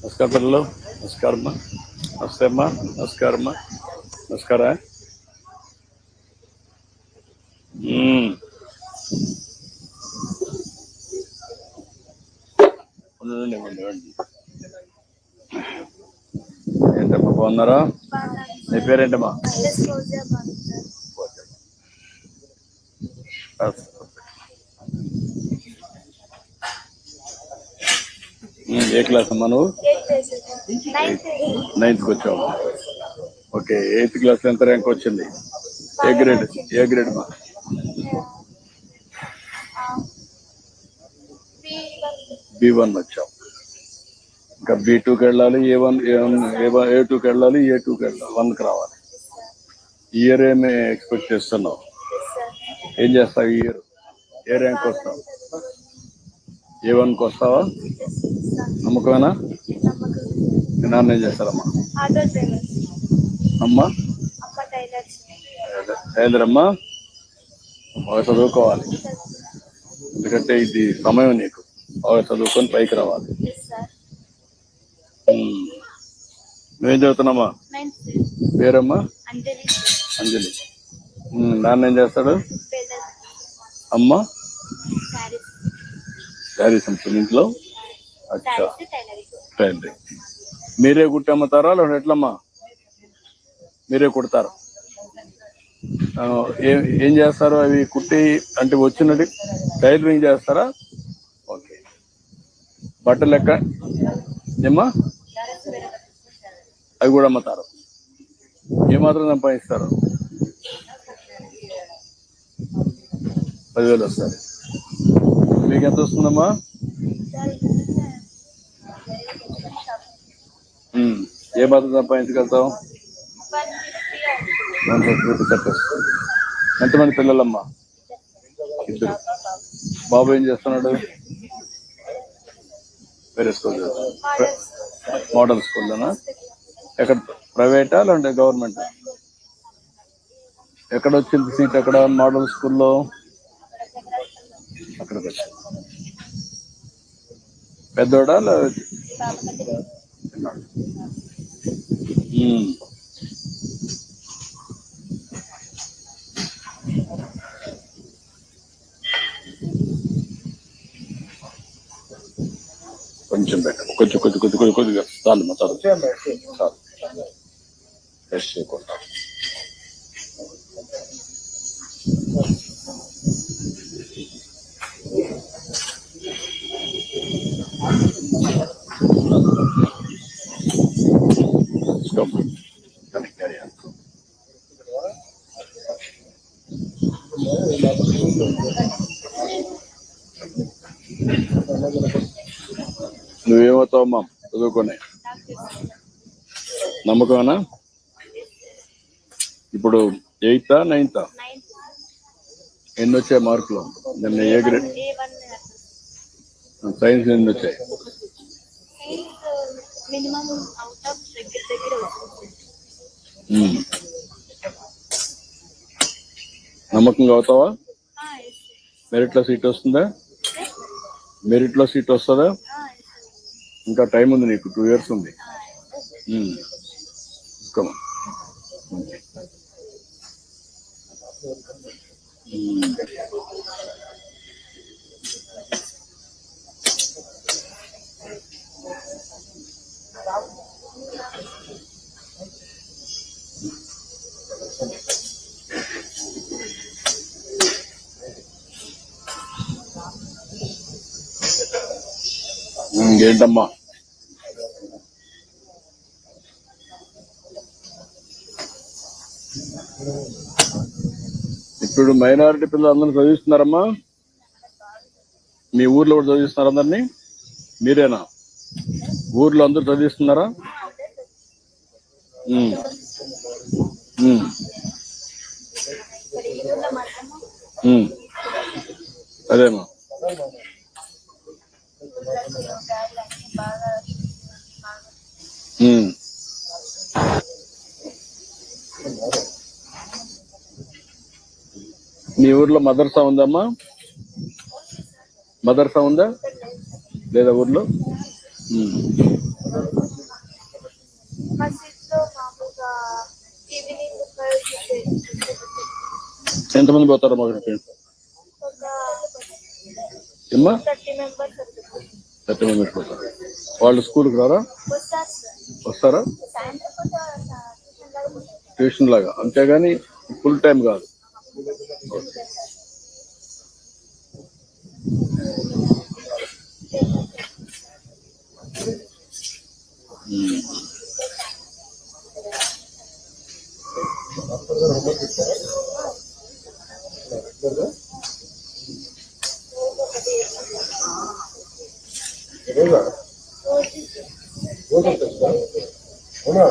నమస్కారం పిల్లలు. నమస్కారమ్మా. నమస్తే అమ్మా. నమస్కారమ్మా. నమస్కారా. ఏంటమ్మా బాగున్నారా? నీ పేరేంటమ్మా? ఏ క్లాస్ అమ్మా నువ్వు? 9th వచ్చావు. ఓకే, 8th క్లాస్ ఎంత ర్యాంక్ వచ్చింది? ఏ గ్రేడ్ అమ్మా? B1 వచ్చావు. ఇంకా B2కి వెళ్ళాలి, A2కి వెళ్ళాలి, A2కి వెళ్ళాలి, 1కి రావాలి. ఈ ఇయర్ ఏమి ఎక్స్పెక్ట్ చేస్తున్నావు? ఏం చేస్తావు ఈ ఇయర్? ఏ ర్యాంక్ వస్తావు? A1కి వస్తావా? నమ్మకమేనా? మీ నాన్న ఏం చేస్తారమ్మా? అమ్మా టైలరమ్మా. బాగా చదువుకోవాలి, ఎందుకంటే ఇది సమయం నీకు. బాగా చదువుకొని పైకి రావాలి. నువ్వేం చదువుతున్నామ్మా? పేరమ్మా? అంజలి. నాన్న ఏం చేస్తాడు? అమ్మ శారీస్ అమ్ముతుంది ఇంట్లో. అచ్చా, టైలరింగ్. మీరే కుట్టి అమ్ముతారా లేదా ఎట్లమ్మా? మీరే కుడతారు. ఏం చేస్తారు అవి కుట్టి? అంటే వచ్చినట్టు టైలరింగ్ చేస్తారా? ఓకే. బట్టలు లెక్క ఏమ్మా? అవి కూడా అమ్ముతారు. ఏమాత్రం సంపాదిస్తారు? 10,000 వస్తుంది. మీకు ఎంత వస్తుందమ్మా? ఏమాత్రం సంపాదించగలుగుతావు? 150 రూపీస్ అట్లా వస్తుంది. ఎంతమంది పిల్లలమ్మా? 2. బాబు ఏం చేస్తున్నాడు? వేరే స్కూల్, మోడల్ స్కూల్లోనా? ఎక్కడ, ప్రైవేటా లేదంటే గవర్నమెంటా? ఎక్కడ వచ్చింది సీట్? ఎక్కడ మోడల్ స్కూల్లో? అక్కడికి వచ్చింది. పెద్దోడా? కొంచెం పెట్టు, కొద్దిగా చాలు చాలు చాలు. టెస్ట్ చేయకుండా నువ్వేమవుతావమ్మా చదువుకొని? నమ్మకమేనా? ఇప్పుడు 8th 9th ఎన్ని వచ్చాయి మార్కులు? నిన్న ఏ గ్రేడ్? సైన్స్ ఎన్ని వచ్చాయి? నమ్మకంగా అవుతావా? మెరిట్లో సీట్ వస్తుందా? మెరిట్లో సీట్ వస్తుందా? ఇంకా టైం ఉంది నీకు, 2 years ఉంది. ఇంకేంటమ్మా? ఇప్పుడు మైనారిటీ పిల్లలు అందరూ చదివిస్తున్నారమ్మా? మీ ఊర్లో కూడా చదివిస్తున్నారు అందరినీ? మీరేనా? ఊర్లో అందరూ చదివిస్తున్నారా? అదేమా. మీ ఊర్లో మదర్సా ఉందమ్మా? మదర్సా ఉందా లేదా ఊర్లో? ఎంతమంది పోతారమ్మా అక్కడికి? ఒక ఏమ్మా 30 మెంబర్స్ 30 మెంబర్స్ పోతారు. వాళ్ళు స్కూల్కి రారా? వస్తారు. వస్తారా? సాయంత్రం పూట ట్యూషన్ లాగా పోతారు. ట్యూషన్ లాగా, అంతేగాని ఫుల్ టైం కాదు. అవునా?